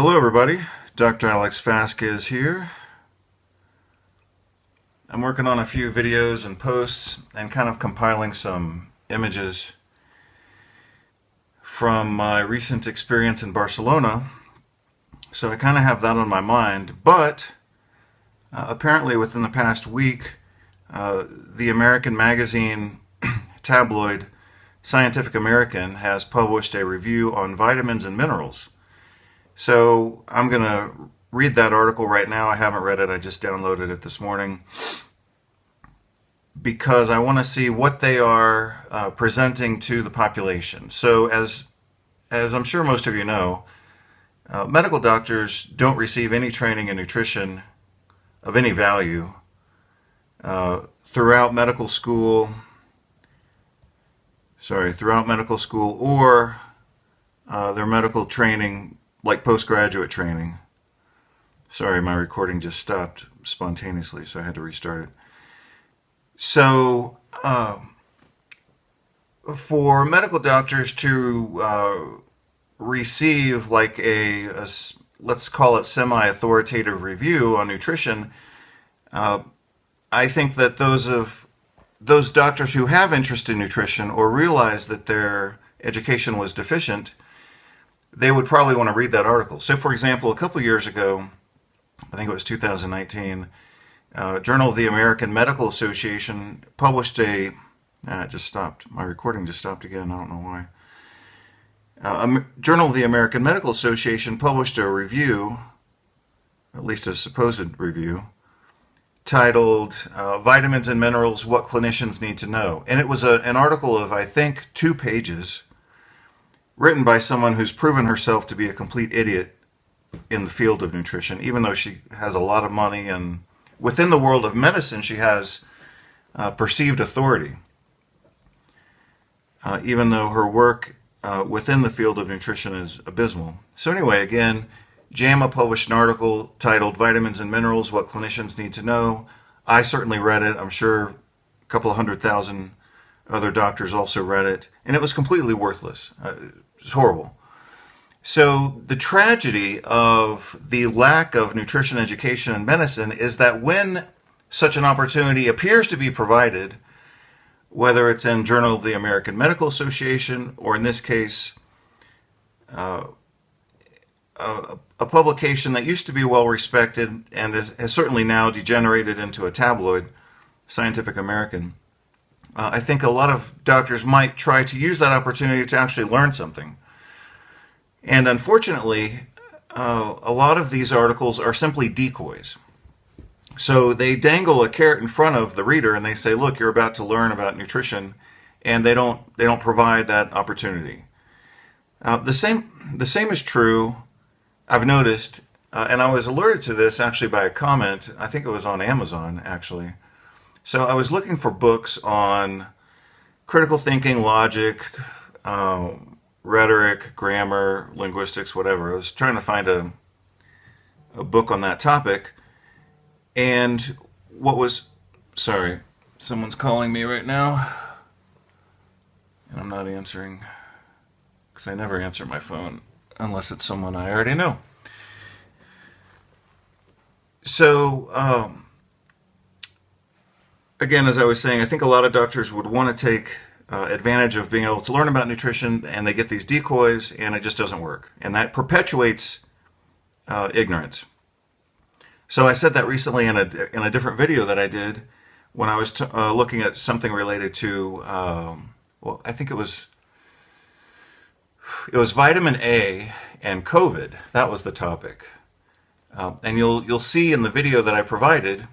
Hello everybody, Dr. Alex Vasquez here. I'm working on a few videos and posts and kind of compiling some images from my recent experience in Barcelona. So I kind of have that on my mind, but apparently within the past week, the American magazine tabloid Scientific American has published a review on vitamins and minerals. So I'm going to read that article right now. I haven't read it. I just downloaded it this morning because I want to see what they are presenting to the population. So as I'm sure most of you know, medical doctors don't receive any training in nutrition of any value throughout medical school. Throughout medical school or their medical training, like postgraduate training. Sorry, my recording just stopped spontaneously, so I had to restart it. So, for medical doctors to receive like a let's call it semi-authoritative review on nutrition, I think that those doctors who have interest in nutrition or realize that their education was deficient, they would probably want to read that article. So, for example, a couple years ago, I think it was 2019, Journal of the American Medical Association published it just stopped. My recording just stopped again. I don't know why. Journal of the American Medical Association published a review, at least a supposed review, titled Vitamins and Minerals, What Clinicians Need to Know. And it was an article of, I think, 2 pages, written by someone who's proven herself to be a complete idiot in the field of nutrition, even though she has a lot of money, and within the world of medicine she has perceived authority, even though her work within the field of nutrition is abysmal. So anyway, again, JAMA published an article titled Vitamins and Minerals, What Clinicians Need to Know. I certainly read it. I'm sure a couple of 100,000 other doctors also read it. And it was completely worthless. It was horrible. So the tragedy of the lack of nutrition education in medicine is that when such an opportunity appears to be provided, whether it's in Journal of the American Medical Association or in this case, a publication that used to be well respected and has certainly now degenerated into a tabloid, Scientific American, I think a lot of doctors might try to use that opportunity to actually learn something. And unfortunately, a lot of these articles are simply decoys. So they dangle a carrot in front of the reader and they say, look, you're about to learn about nutrition, and they don't provide that opportunity. The same is true, I've noticed, and I was alerted to this actually by a comment. I think it was on Amazon, actually. So I was looking for books on critical thinking, logic, rhetoric, grammar, linguistics, whatever. I was trying to find a book on that topic. And sorry, someone's calling me right now. And I'm not answering, because I never answer my phone unless it's someone I already know. So, again, as I was saying, I think a lot of doctors would want to take advantage of being able to learn about nutrition, and they get these decoys, and it just doesn't work. And that perpetuates ignorance. So I said that recently in a different video that I did when I was looking at something related to, I think it was vitamin A and COVID. That was the topic. And you'll see in the video that I provided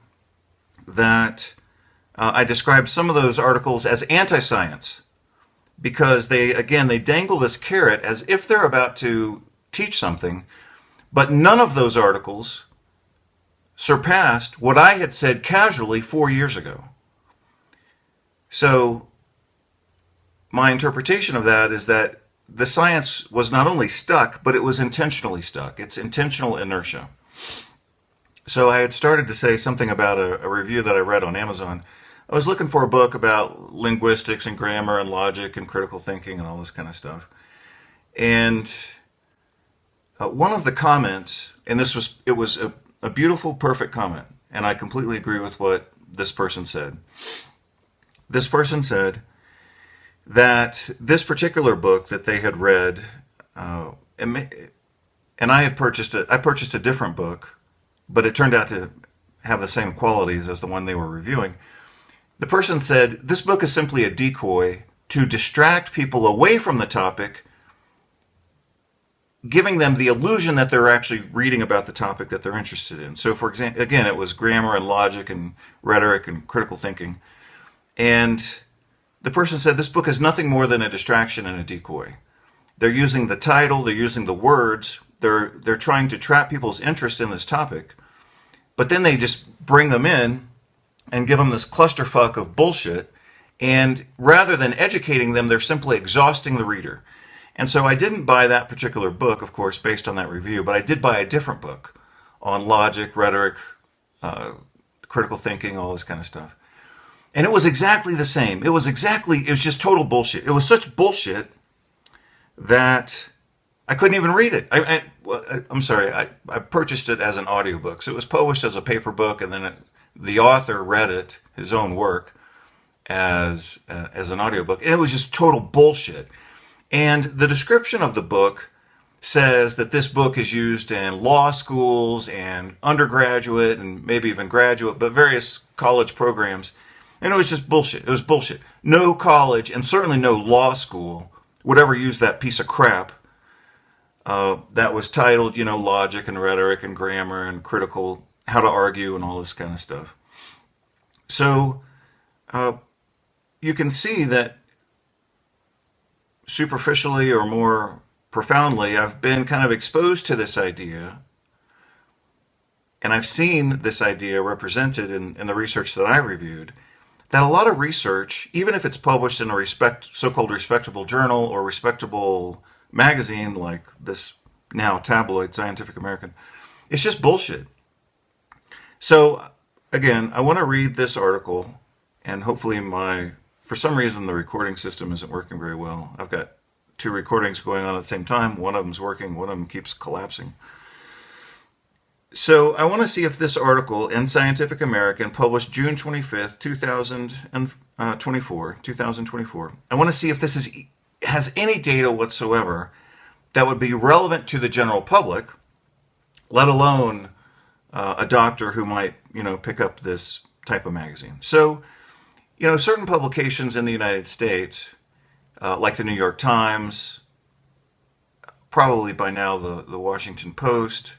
that I described some of those articles as anti-science because they dangle this carrot as if they're about to teach something, but none of those articles surpassed what I had said casually 4 years ago. So my interpretation of that is that the science was not only stuck, but it was intentionally stuck. It's intentional inertia. So I had started to say something about a review that I read on Amazon. I was looking for a book about linguistics and grammar and logic and critical thinking and all this kind of stuff. And one of the comments, and it was a beautiful, perfect comment, and I completely agree with what this person said. This person said that this particular book that they had read, and I had purchased it. I purchased a different book, but it turned out to have the same qualities as the one they were reviewing. The person said this book is simply a decoy to distract people away from the topic, giving them the illusion that they're actually reading about the topic that they're interested in. So, for example, again, it was grammar and logic and rhetoric and critical thinking. And the person said this book is nothing more than a distraction and a decoy. They're using the title, they're using the words, they're trying to trap people's interest in this topic, but then they just bring them in and give them this clusterfuck of bullshit, and rather than educating them, they're simply exhausting the reader. And so I didn't buy that particular book, of course, based on that review, but I did buy a different book on logic, rhetoric, critical thinking, all this kind of stuff. And it was exactly the same. It was just total bullshit. It was such bullshit that I couldn't even read it. I'm sorry, I purchased it as an audiobook. So it was published as a paper book, and then the author read it, his own work, as an audiobook. And it was just total bullshit. And the description of the book says that this book is used in law schools and undergraduate and maybe even graduate, but various college programs. And it was just bullshit. It was bullshit. No college, and certainly no law school, would ever use that piece of crap that was titled, logic and rhetoric and grammar and critical, how to argue and all this kind of stuff. So you can see that superficially or more profoundly, I've been kind of exposed to this idea, and I've seen this idea represented in the research that I reviewed, that a lot of research, even if it's published in a so-called respectable journal or respectable magazine like this now tabloid Scientific American, it's just bullshit. So again, I want to read this article, and hopefully for some reason the recording system isn't working very well. I've got two recordings going on at the same time. One of them's working, one of them keeps collapsing. So I want to see if this article in Scientific American, published June 25th, 2024, I want to see if this has any data whatsoever that would be relevant to the general public, let alone a doctor who might, pick up this type of magazine. So, certain publications in the United States, like the New York Times, probably by now the Washington Post,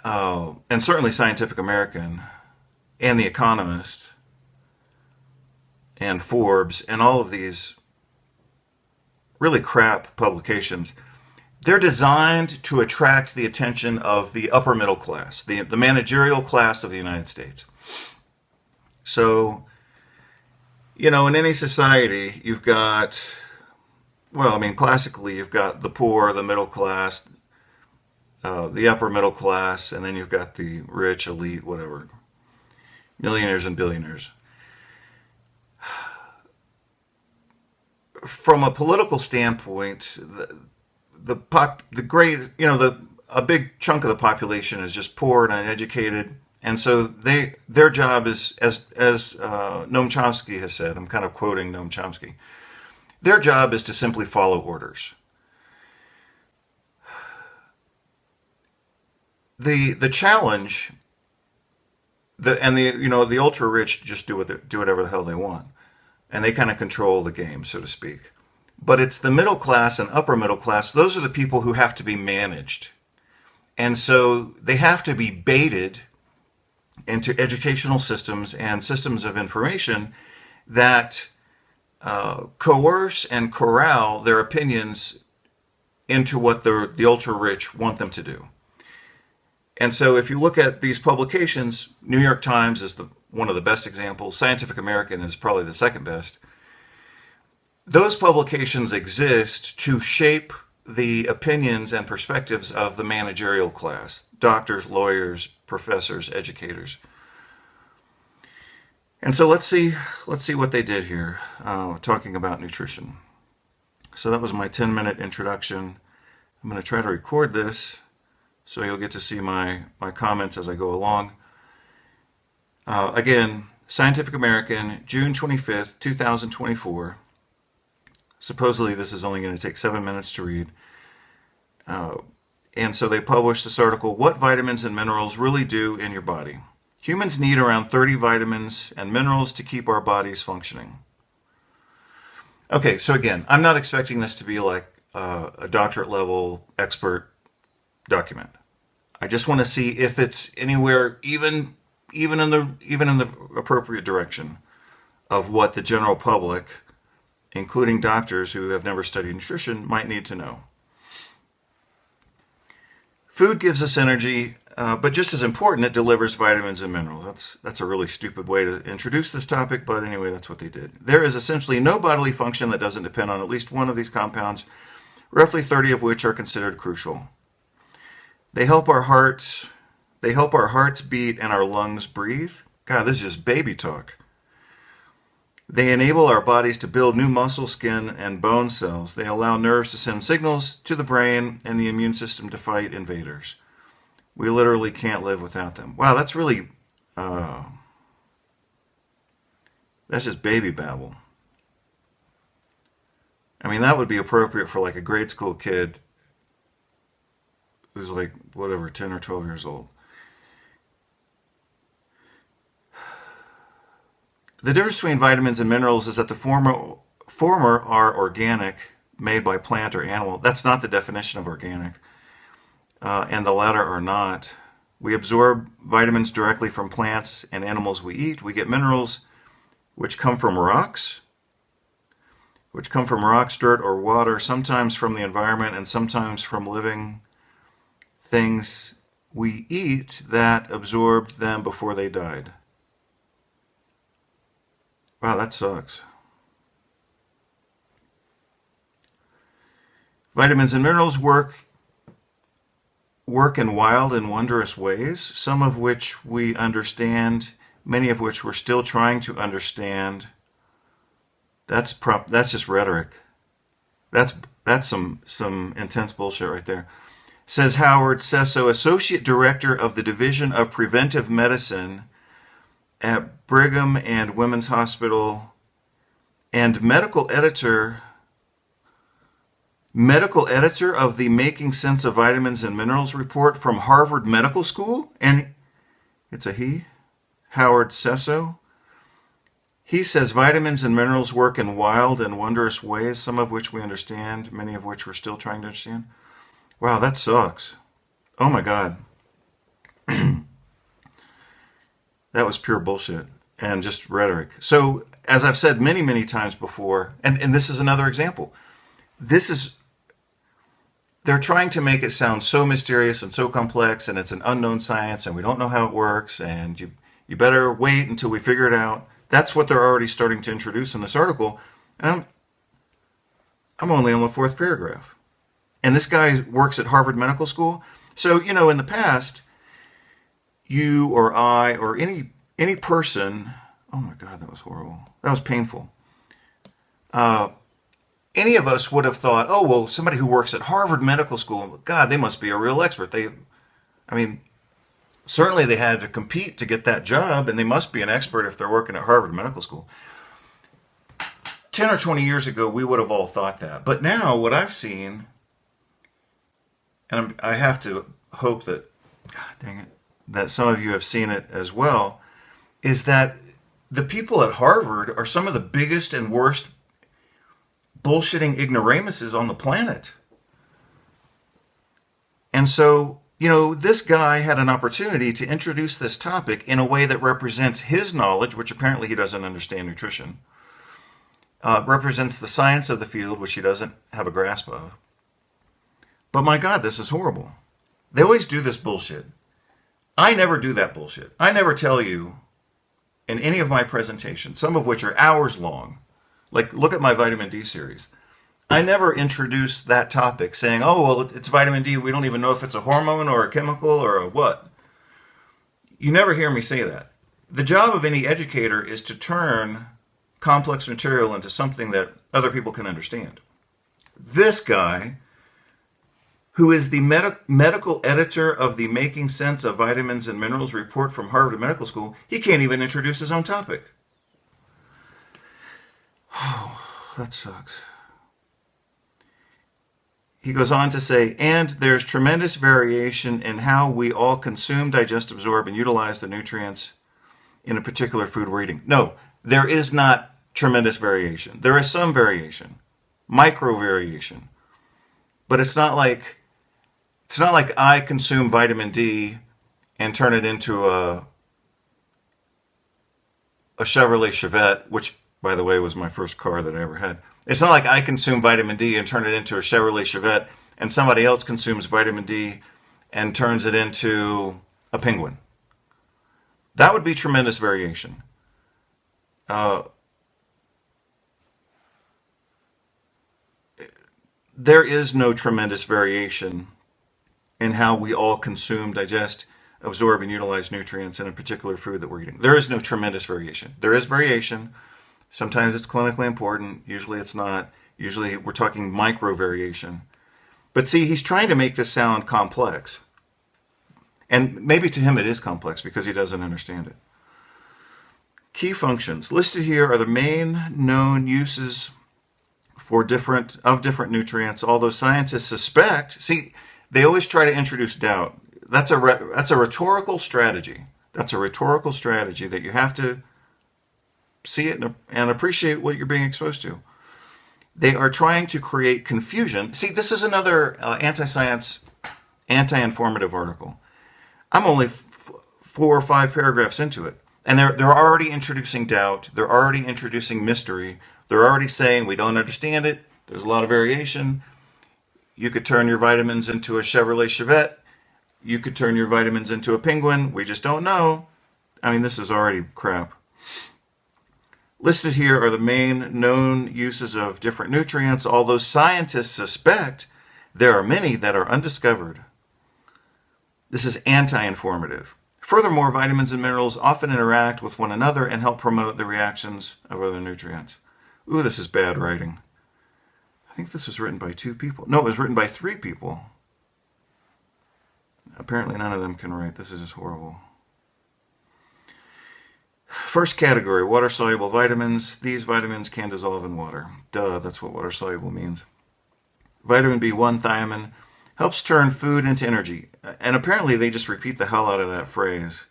and certainly Scientific American, and The Economist, and Forbes, and all of these really crap publications, they're designed to attract the attention of the upper middle class, the managerial class of the United States. So, in any society, you've got, classically, you've got the poor, the middle class, the upper middle class, and then you've got the rich, elite, whatever, millionaires and billionaires. From a political standpoint, a big chunk of the population is just poor and uneducated, and so their job is, as Noam Chomsky has said, I'm kind of quoting Noam Chomsky, their job is to simply follow orders. The challenge, the ultra rich just do whatever the hell they want, and they kind of control the game, so to speak. But it's the middle class and upper middle class; those are the people who have to be managed, and so they have to be baited into educational systems and systems of information that coerce and corral their opinions into what the ultra rich want them to do. And so if you look at these publications, New York Times is one of the best examples. Scientific American is probably the second best. Those publications exist to shape the opinions and perspectives of the managerial class, doctors, lawyers, professors, educators. And so let's see what they did here, talking about nutrition. So that was my 10-minute introduction. I'm going to try to record this so you'll get to see my comments as I go along. Again, Scientific American, June 25th, 2024. Supposedly this is only going to take 7 minutes to read. And so they published this article, What Vitamins and Minerals Really Do in Your Body. Humans need around 30 vitamins and minerals to keep our bodies functioning. Okay, so again, I'm not expecting this to be like a doctorate level expert document. I just want to see if it's anywhere even in the appropriate direction of what the general public, including doctors who have never studied nutrition, might need to know. Food gives us energy, but just as important, it delivers vitamins and minerals. That's a really stupid way to introduce this topic, but anyway, that's what they did. There is essentially no bodily function that doesn't depend on at least one of these compounds, roughly 30 of which are considered crucial. They help our hearts beat and our lungs breathe. God, this is just baby talk. They enable our bodies to build new muscle, skin, and bone cells. They allow nerves to send signals to the brain and the immune system to fight invaders. We literally can't live without them. Wow, that's really, that's just baby babble. I mean, that would be appropriate for like a grade school kid who's like, whatever, 10 or 12 years old. The difference between vitamins and minerals is that the former are organic, made by plant or animal. That's not the definition of organic. And the latter are not. We absorb vitamins directly from plants and animals we eat. We get minerals which come from rocks, dirt, or water, sometimes from the environment and sometimes from living things we eat that absorbed them before they died. Wow, that sucks. Vitamins and minerals work in wild and wondrous ways, some of which we understand, many of which we're still trying to understand. That's just rhetoric. That's some intense bullshit right there. Says Howard Sesso, Associate Director of the Division of Preventive Medicine at Brigham and Women's Hospital and medical editor of the Making Sense of Vitamins and Minerals report from Harvard Medical School, and it's a he, Howard Sesso. He says vitamins and minerals work in wild and wondrous ways, some of which we understand, many of which we're still trying to understand. Wow, that sucks. Oh my God. That was pure bullshit and just rhetoric. So, as I've said many, many times before, and this is another example, they're trying to make it sound so mysterious and so complex, and it's an unknown science, and we don't know how it works, and you better wait until we figure it out. That's what they're already starting to introduce in this article, and I'm only on the fourth paragraph. And this guy works at Harvard Medical School. So, in the past, you or I or any person, oh my God, that was horrible. That was painful. Any of us would have thought, oh, well, somebody who works at Harvard Medical School, God, they must be a real expert. Certainly they had to compete to get that job, and they must be an expert if they're working at Harvard Medical School. 10 or 20 years ago, we would have all thought that. But now, what I've seen, and I have to hope that, God dang it, that some of you have seen it as well, is that the people at Harvard are some of the biggest and worst bullshitting ignoramuses on the planet. And so, this guy had an opportunity to introduce this topic in a way that represents his knowledge, which apparently he doesn't understand nutrition, represents the science of the field, which he doesn't have a grasp of. But my God, this is horrible. They always do this bullshit. I never do that bullshit. I never tell you in any of my presentations, some of which are hours long, like look at my vitamin D series. I never introduce that topic saying, oh, well, it's vitamin D. We don't even know if it's a hormone or a chemical or a what. You never hear me say that. The job of any educator is to turn complex material into something that other people can understand. This guy who is the medical editor of the Making Sense of Vitamins and Minerals report from Harvard Medical School, he can't even introduce his own topic. Oh, that sucks. He goes on to say, and there's tremendous variation in how we all consume, digest, absorb, and utilize the nutrients in a particular food we're eating. No, there is not tremendous variation. There is some variation, micro variation, but it's not like I consume vitamin D and turn it into a Chevrolet Chevette, which, by the way, was my first car that I ever had. It's not like I consume vitamin D and turn it into a Chevrolet Chevette, and somebody else consumes vitamin D and turns it into a Penguin. That would be tremendous variation. There is no tremendous variation in how we all consume, digest, absorb, and utilize nutrients in a particular food that we're eating. There is no tremendous variation. There is variation. Sometimes it's clinically important. Usually it's not. Usually we're talking micro variation. But see, he's trying to make this sound complex. And maybe to him it is complex because he doesn't understand it. Key functions. Listed here are the main known uses for different nutrients, although scientists suspect. See, they always try to introduce doubt. That's a rhetorical strategy. That's a rhetorical strategy that you have to see it and appreciate what you're being exposed to. They are trying to create confusion. See, this is another anti-science, anti-informative article. I'm only 4 or 5 paragraphs into it, and they're already introducing doubt. They're already introducing mystery. They're already saying we don't understand it. There's a lot of variation. You could turn your vitamins into a Chevrolet Chevette. You could turn your vitamins into a Penguin. We just don't know. I mean, this is already crap. Listed here are the main known uses of different nutrients, although scientists suspect there are many that are undiscovered. This is anti-informative. Furthermore, vitamins and minerals often interact with one another and help promote the reactions of other nutrients. Ooh, this is bad writing. I think this was written by 2 people. No, it was written by 3 people. Apparently none of them can write. This is just horrible. First category, water-soluble vitamins. These vitamins can dissolve in water. Duh, that's what water-soluble means. Vitamin B1, thiamine, helps turn food into energy. And apparently they just repeat the hell out of that phrase.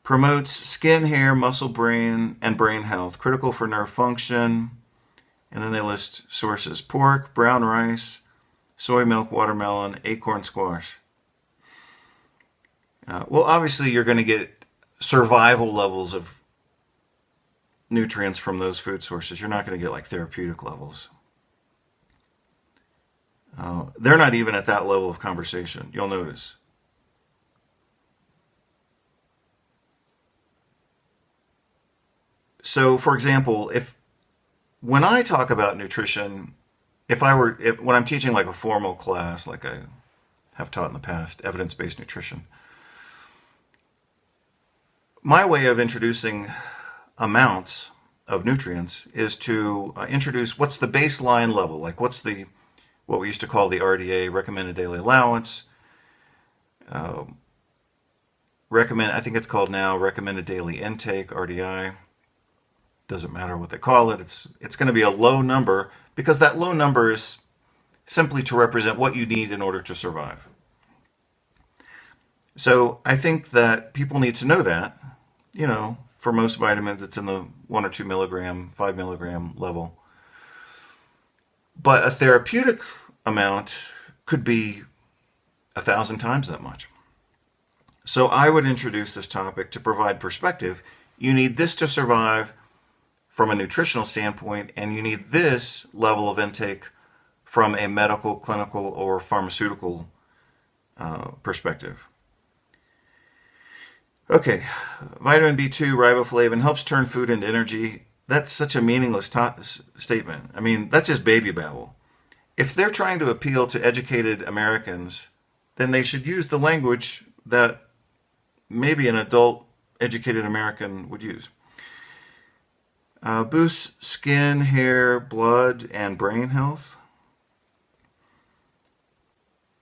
Promotes skin, hair, muscle, brain, and brain health. Critical for nerve function. And then they list sources. Pork, brown rice, soy milk, watermelon, acorn squash. Well, obviously you're going to get survival levels of nutrients from those food sources. You're not going to get like therapeutic levels. They're not even at that level of conversation, you'll notice. So, for example, when I talk about nutrition, when I'm teaching like a formal class, like I have taught in the past, evidence-based nutrition, my way of introducing amounts of nutrients is to introduce what's the baseline level, like what we used to call the RDA, recommended daily allowance. I think it's called now recommended daily intake, RDI. Doesn't matter what they call it. It's going to be a low number because that low number is simply to represent what you need in order to survive. So I think that people need to know that. For most vitamins, it's in the 1 or 2 milligram, 5 milligram level. But a therapeutic amount could be 1,000 times that much. So I would introduce this topic to provide perspective. You need this to survive from a nutritional standpoint, and you need this level of intake from a medical, clinical, or pharmaceutical perspective. Okay, vitamin B2, riboflavin, helps turn food into energy. That's such a meaningless statement. I mean, that's just baby babble. If they're trying to appeal to educated Americans, then they should use the language that maybe an adult educated American would use. Boosts skin, hair, blood, and brain health.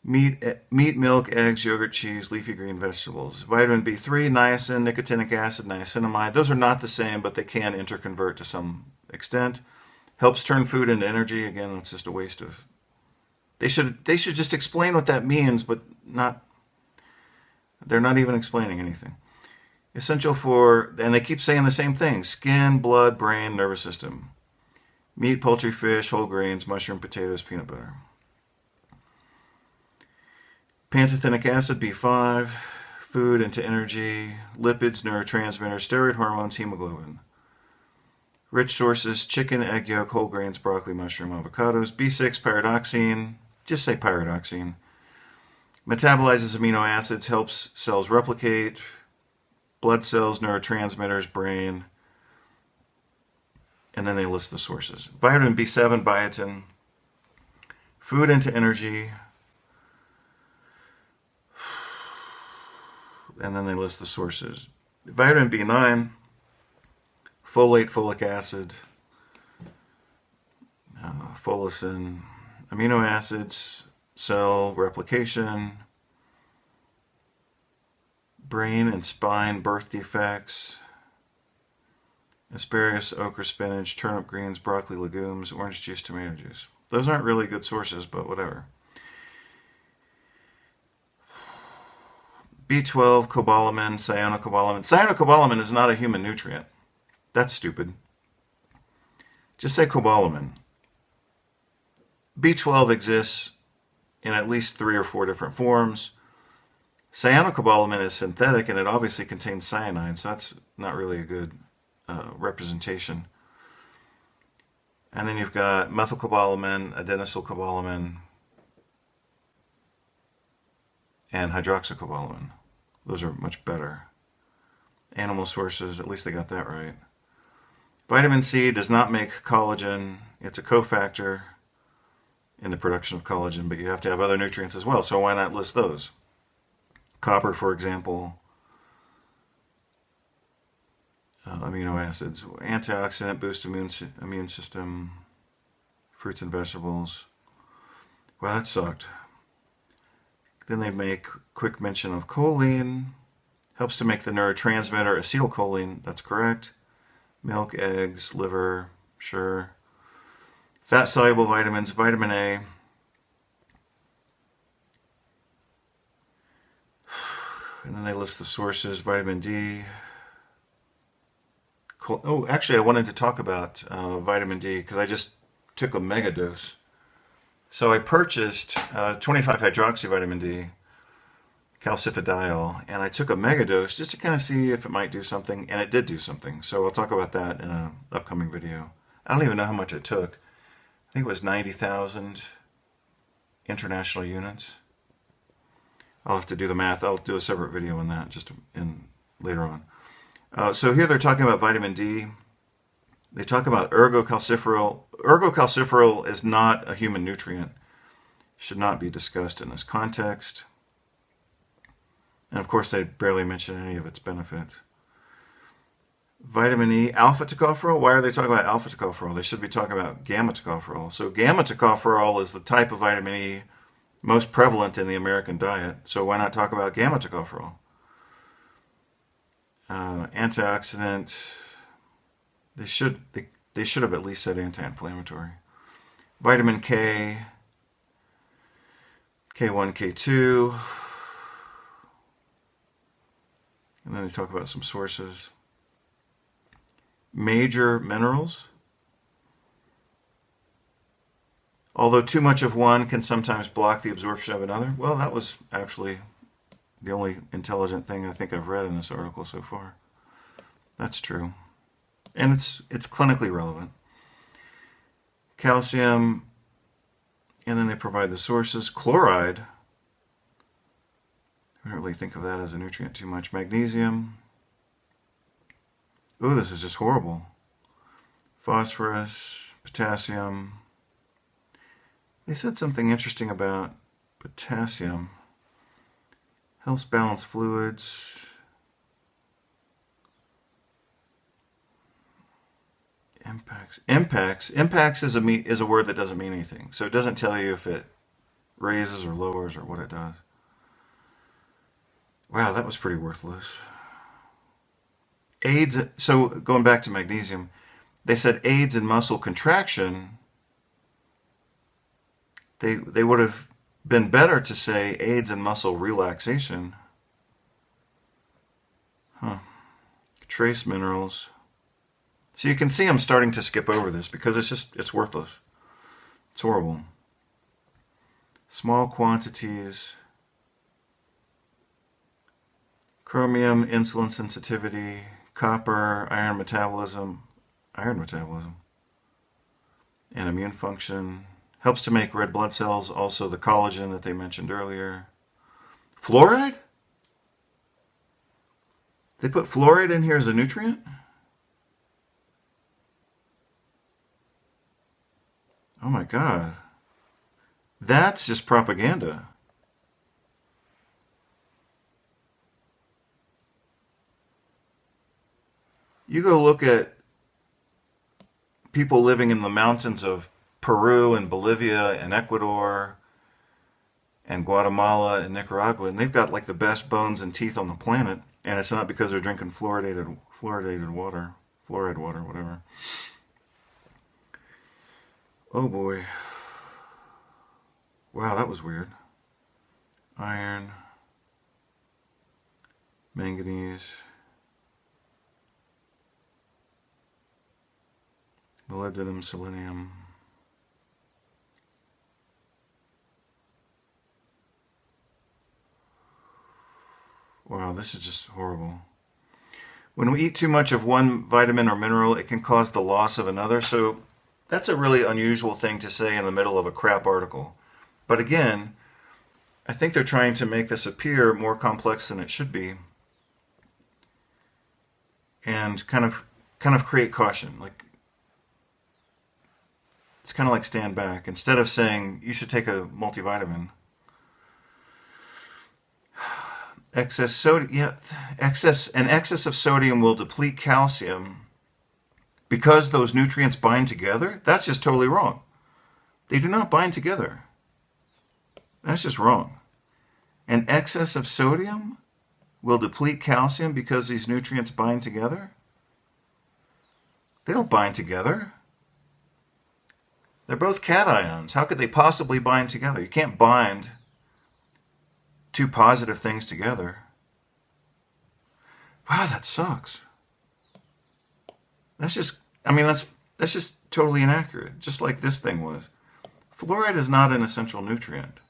Meat, milk, eggs, yogurt, cheese, leafy green vegetables. Vitamin B3, niacin, nicotinic acid, niacinamide. Those are not the same, but they can interconvert to some extent. Helps turn food into energy. Again, that's just a waste of. They should just explain what that means, but not. They're not even explaining anything. Essential for, and they keep saying the same thing: skin, blood, brain, nervous system. Meat, poultry, fish, whole grains, mushroom, potatoes, peanut butter. Pantothenic acid, B5, food into energy, lipids, neurotransmitters, steroid hormones, hemoglobin. Rich sources: chicken, egg yolk, whole grains, broccoli, mushroom, avocados. B6, pyridoxine, just say pyridoxine. Metabolizes amino acids, helps cells replicate. Blood cells, neurotransmitters, brain. And then they list the sources. Vitamin B7, biotin. Food into energy. And then they list the sources. Vitamin B9, folate, folic acid, folacin, amino acids, cell replication, brain and spine birth defects, asparagus, okra, spinach, turnip greens, broccoli, legumes, orange juice, tomato juice. Those aren't really good sources, but whatever. B12, cobalamin, cyanocobalamin. Cyanocobalamin is not a human nutrient. That's stupid. Just say cobalamin. B12 exists in at least 3 or 4 different forms. Cyanocobalamin is synthetic, and it obviously contains cyanide, so that's not really a good representation. And then you've got methylcobalamin, adenosylcobalamin, and hydroxycobalamin. Those are much better. Animal sources, at least they got that right. Vitamin C does not make collagen. It's a cofactor in the production of collagen, but you have to have other nutrients as well, so why not list those? Copper, for example. Amino acids. Antioxidant, boost immune system. Fruits and vegetables. Well, that sucked. Then they make quick mention of choline. Helps to make the neurotransmitter acetylcholine. That's correct. Milk, eggs, liver, sure. Fat-soluble vitamins, vitamin A. And then they list the sources, vitamin D. Oh, actually, I wanted to talk about vitamin D because I just took a mega dose. So I purchased 25 hydroxy vitamin D, calcifediol, and I took a mega dose just to kind of see if it might do something, and it did do something. So I'll talk about that in an upcoming video. I don't even know how much I took. I think it was 90,000 international units. I'll have to do the math. I'll do a separate video on that just later on. So here they're talking about vitamin D. They talk about ergocalciferol. Ergocalciferol is not a human nutrient. Should not be discussed in this context. And of course, they barely mention any of its benefits. Vitamin E, alpha tocopherol. Why are they talking about alpha tocopherol? They should be talking about gamma tocopherol. So gamma tocopherol is the type of vitamin E most prevalent in the American diet. So why not talk about gamma tocopherol? Antioxidant. They should have at least said anti-inflammatory. Vitamin K, K1, K2. And then they talk about some sources. Major minerals. Although too much of one can sometimes block the absorption of another. Well, that was actually the only intelligent thing I think I've read in this article so far. That's true. And it's clinically relevant. Calcium, and then they provide the sources. Chloride. I don't really think of that as a nutrient too much. Magnesium. Ooh, this is just horrible. Phosphorus, potassium. They said something interesting about potassium. Helps balance fluids. Impacts is a word that doesn't mean anything. So it doesn't tell you if it raises or lowers or what it does. Wow, that was pretty worthless. Aids, so going back to magnesium, they said aids in muscle contraction. They would have been better to say aids in muscle relaxation. Huh. Trace minerals. So you can see I'm starting to skip over this because it's worthless. It's horrible. Small quantities. Chromium, insulin sensitivity, copper, iron metabolism, and immune function. Helps to make red blood cells, also the collagen that they mentioned earlier. Fluoride? They put fluoride in here as a nutrient? Oh my God. That's just propaganda. You go look at people living in the mountains of Peru and Bolivia and Ecuador and Guatemala and Nicaragua, and they've got like the best bones and teeth on the planet, and it's not because they're drinking fluoridated water, fluoride water, whatever. Oh boy. Wow, that was weird. Iron, manganese, molybdenum, selenium. Wow, this is just horrible. When we eat too much of one vitamin or mineral, it can cause the loss of another. So that's a really unusual thing to say in the middle of a crap article. But again, I think they're trying to make this appear more complex than it should be, and kind of create caution. Like it's kind of like stand back. Instead of saying you should take a multivitamin, excess of sodium will deplete calcium because those nutrients bind together. That's just totally wrong. They do not bind together. That's just wrong. An excess of sodium will deplete calcium because these nutrients bind together? They don't bind together. They're both cations. How could they possibly bind together? You can't bind two positive things together. Wow, that sucks. That's just totally inaccurate, just like this thing was. Fluoride is not an essential nutrient.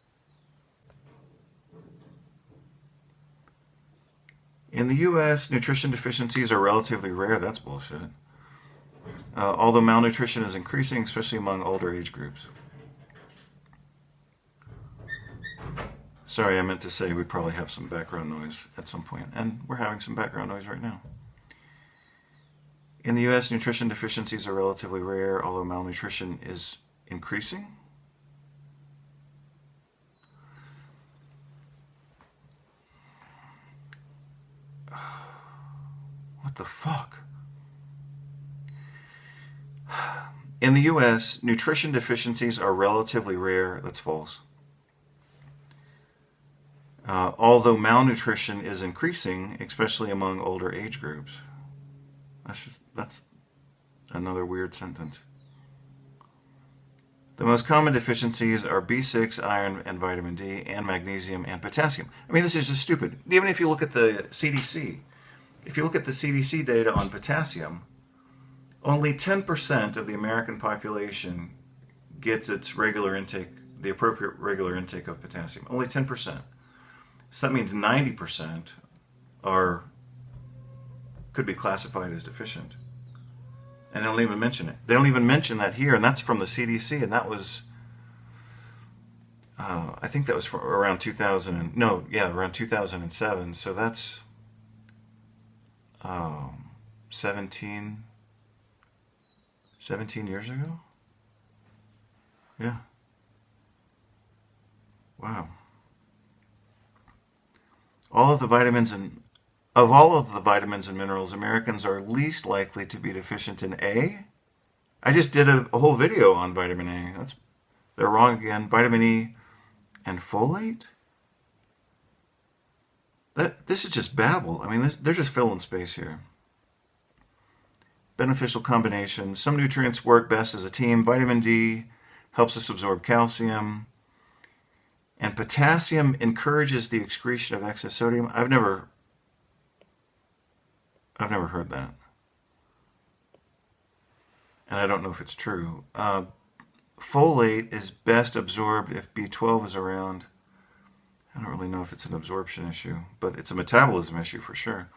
In the US, nutrition deficiencies are relatively rare. That's bullshit. Although malnutrition is increasing, especially among older age groups. Sorry, I meant to say we probably have some background noise at some point, and we're having some background noise right now. In the US, nutrition deficiencies are relatively rare, although malnutrition is increasing. What the fuck? In the US, nutrition deficiencies are relatively rare. That's false. Although malnutrition is increasing, especially among older age groups. That's another weird sentence. The most common deficiencies are B6, iron, and vitamin D, and magnesium and potassium. I mean, this is just stupid. Even if you look at the CDC, if you look at the CDC data on potassium, only 10% of the American population gets its regular intake, the appropriate regular intake of potassium. Only 10%. So that means 90% could be classified as deficient. And they don't even mention it. They don't even mention that here, and that's from the CDC, and that was, I think that was from around around 2007. So that's 17 years ago? Yeah. Wow. All of the vitamins and minerals, Americans are least likely to be deficient in A. I just did a whole video on vitamin A. They're wrong again. Vitamin E, And folate? This is just babble. I mean, they're just filling space here. Beneficial combination. Some nutrients work best as a team. Vitamin D helps us absorb calcium. And potassium encourages the excretion of excess sodium. I've never heard that. And I don't know if it's true. Folate is best absorbed if B12 is around. I don't really know if it's an absorption issue, but it's a metabolism issue for sure.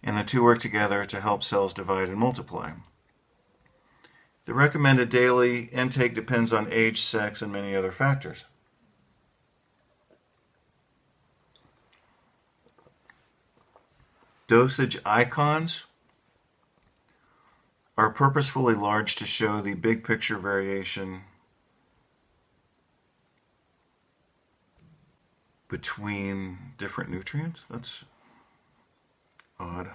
And the two work together to help cells divide and multiply. The recommended daily intake depends on age, sex, and many other factors. Dosage icons are purposefully large to show the big picture variation between different nutrients. That's odd.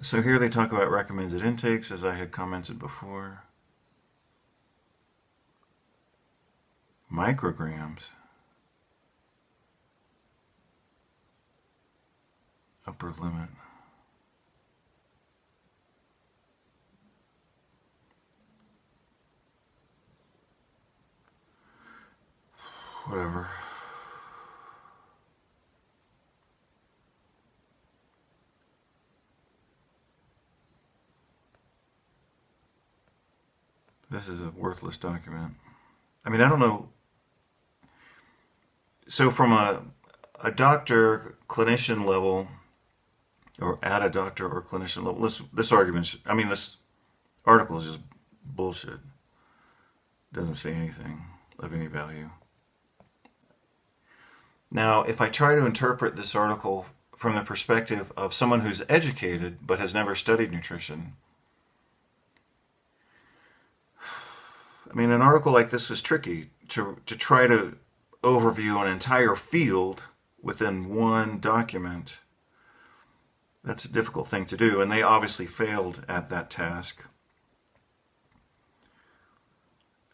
So here they talk about recommended intakes, as I had commented before. Micrograms. Upper limit. Whatever. This is a worthless document. I mean, I don't know. So from a doctor, clinician level, or at a doctor or clinician level, this argument, this article is just bullshit. Doesn't say anything of any value. Now, if I try to interpret this article from the perspective of someone who's educated but has never studied nutrition, I mean, an article like this is tricky to try to overview an entire field within one document. That's a difficult thing to do, and they obviously failed at that task.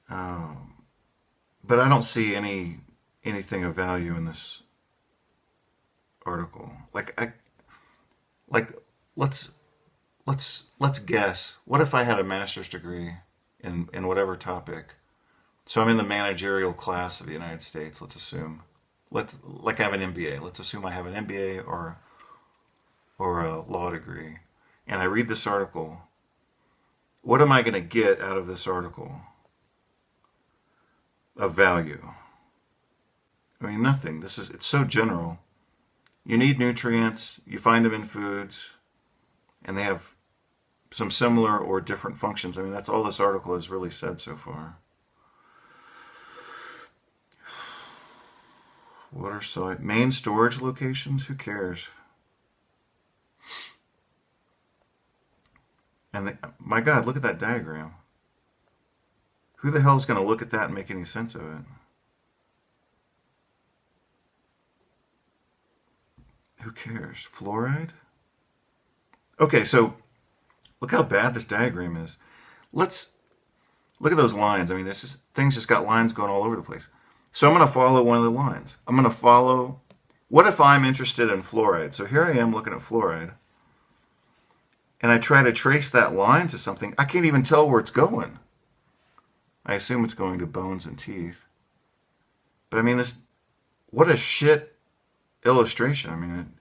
But I don't see anything of value in this article. Let's guess. What if I had a master's degree in whatever topic? So I'm in the managerial class of the United States. Let's assume, I have an MBA. Let's assume I have an MBA or a law degree, and I read this article. What am I going to get out of this article of value? I mean, nothing. It's so general. You need nutrients. You find them in foods, and they have some similar or different functions. I mean, that's all this article has really said so far. Water site, main storage locations. Who cares? And my God, look at that diagram. Who the hell is going to look at that and make any sense of it? Who cares? Fluoride? Okay, so look how bad this diagram is. Let's look at those lines. I mean, things just got lines going all over the place. So I'm going to follow one of the lines. I'm going to follow, what if I'm interested in fluoride? So here I am looking at fluoride, and I try to trace that line to something. I can't even tell where it's going. I assume it's going to bones and teeth. But I mean, what a shit illustration. I mean,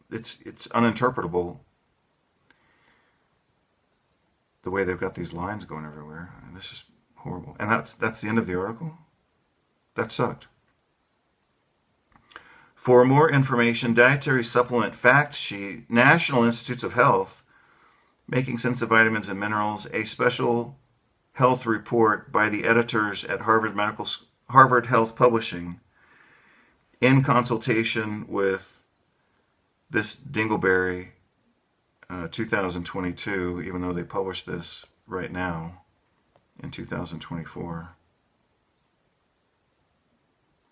it's uninterpretable the way they've got these lines going everywhere. And this is horrible. And that's the end of the article. That sucked. For more information, dietary supplement fact sheet, National Institutes of Health, Making Sense of Vitamins and Minerals, a special health report by the editors at Harvard Health Publishing, in consultation with this Dingleberry, 2022, even though they published this right now in 2024.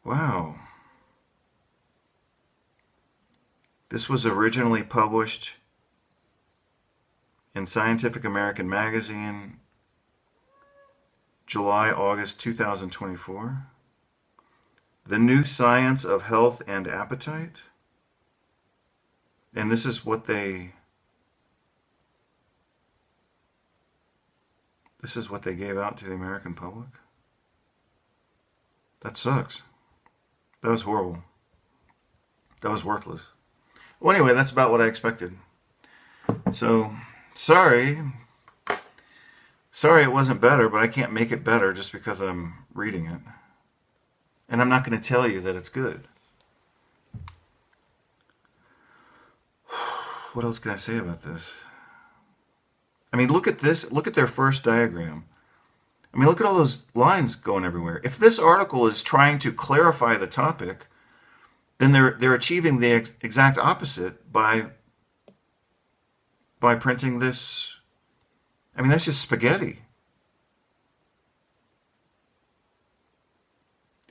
Wow. This was originally published in Scientific American Magazine, July, August 2024. The New Science of Health and Appetite. And this is what they gave out to the American public. That sucks. That was horrible. That was worthless. Well, anyway, that's about what I expected. So, sorry. Sorry it wasn't better, but I can't make it better just because I'm reading it. And I'm not going to tell you that it's good. What else can I say about this? I mean, look at this. Look at their first diagram. I mean, look at all those lines going everywhere. If this article is trying to clarify the topic, then they're achieving the exact opposite by printing this. I mean, that's just spaghetti.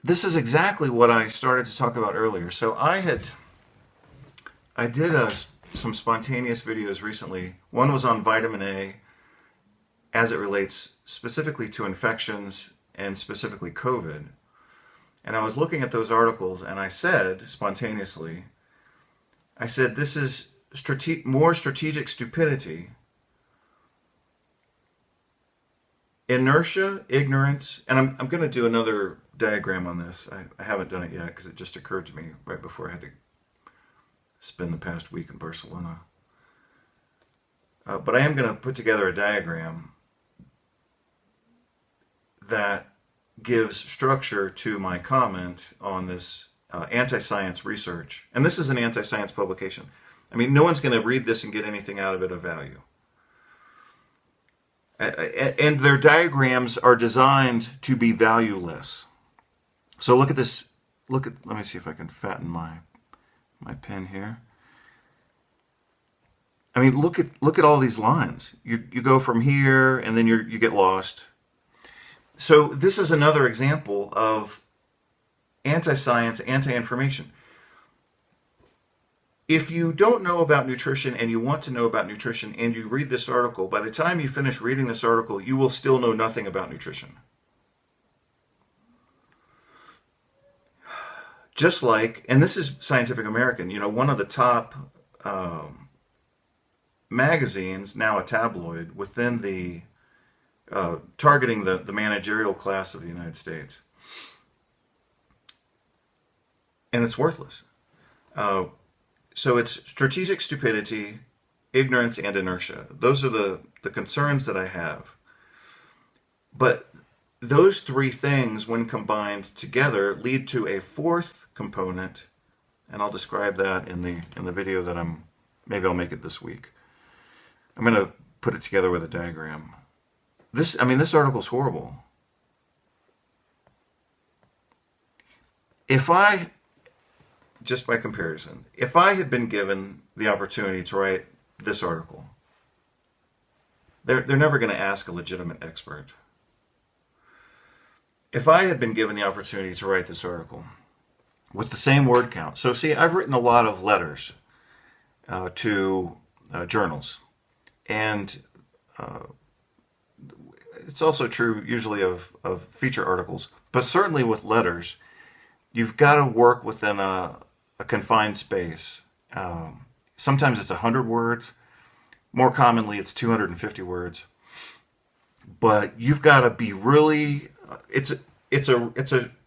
This is exactly what I started to talk about earlier. So I did some spontaneous videos recently. One was on vitamin A as it relates specifically to infections and specifically COVID. And I was looking at those articles and I said spontaneously, this is more strategic stupidity, inertia, ignorance, and I'm going to do another diagram on this. I haven't done it yet because it just occurred to me right before I had to spend the past week in Barcelona. But I am going to put together a diagram that gives structure to my comment on this anti-science research. And this is an anti-science publication. I mean, no one's going to read this and get anything out of it of value. And their diagrams are designed to be valueless. So look at this. Let me see if I can fatten my pen here. I mean, look at all these lines. You go from here and then you get lost. So this is another example of anti-science, anti-information. If you don't know about nutrition and you want to know about nutrition and you read this article, by the time you finish reading this article, you will still know nothing about nutrition. Just like, and this is Scientific American, one of the top magazines, now a tabloid, within the targeting the managerial class of the United States. And it's worthless. So it's strategic stupidity, ignorance, and inertia. Those are the concerns that I have. But those three things, when combined together, lead to a fourth component, and I'll describe that in the video that maybe I'll make it this week. I'm going to put it together with a diagram. This article's horrible. Just by comparison, if I had been given the opportunity to write this article, they're never going to ask a legitimate expert. If I had been given the opportunity to write this article with the same word count, so see, I've written a lot of letters to journals, and it's also true usually of feature articles, but certainly with letters, you've got to work within a confined space. Sometimes it's 100 words. More commonly, it's 250 words. But you've got to be really. It's a.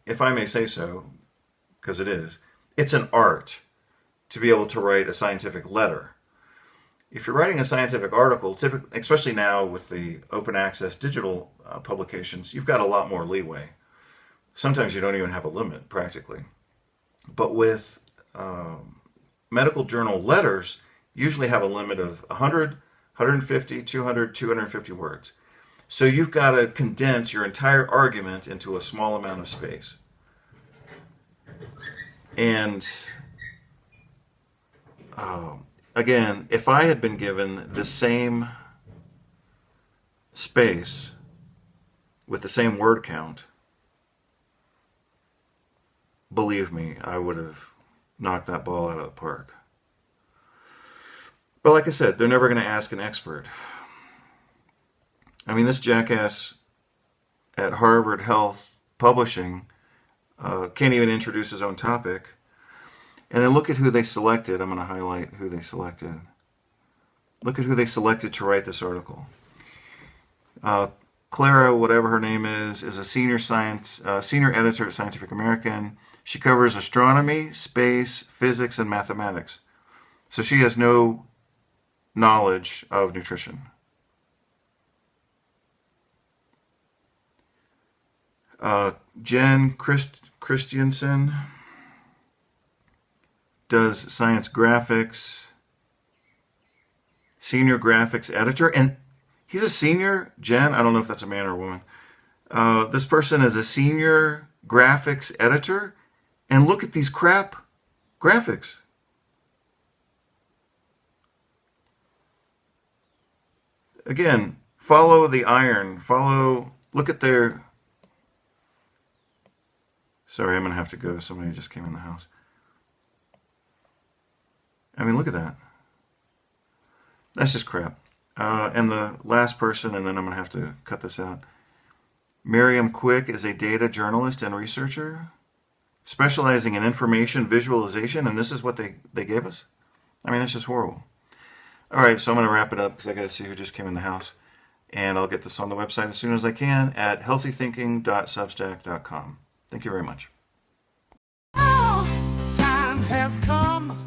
If I may say so, because it is. It's an art to be able to write a scientific letter. If you're writing a scientific article, typically, especially now with the open access digital publications, you've got a lot more leeway. Sometimes you don't even have a limit, practically. But with medical journal letters, usually have a limit of 100, 150, 200, 250 words. So you've got to condense your entire argument into a small amount of space. And again, if I had been given the same space with the same word count, believe me, I would have knocked that ball out of the park. But like I said, they're never going to ask an expert. I mean, this jackass at Harvard Health Publishing, Can't even introduce his own topic. And then look at who they selected. I'm going to highlight who they selected. Look at who they selected to write this article. Clara, whatever her name is a senior editor at Scientific American. She covers astronomy, space, physics, and mathematics. So she has no knowledge of nutrition. Jen Christiansen does science graphics, senior graphics editor, and he's a senior. Jen, I don't know if that's a man or a woman. This person is a senior graphics editor, and look at these crap graphics. Again, follow the iron. Look at their. Sorry, I'm going to have to go. Somebody just came in the house. I mean, look at that. That's just crap. And the last person, and then I'm going to have to cut this out. Miriam Quick is a data journalist and researcher specializing in information visualization, and this is what they gave us? I mean, that's just horrible. All right, so I'm going to wrap it up because I got to see who just came in the house. And I'll get this on the website as soon as I can at healthythinking.substack.com. Thank you very much. Oh, time has come.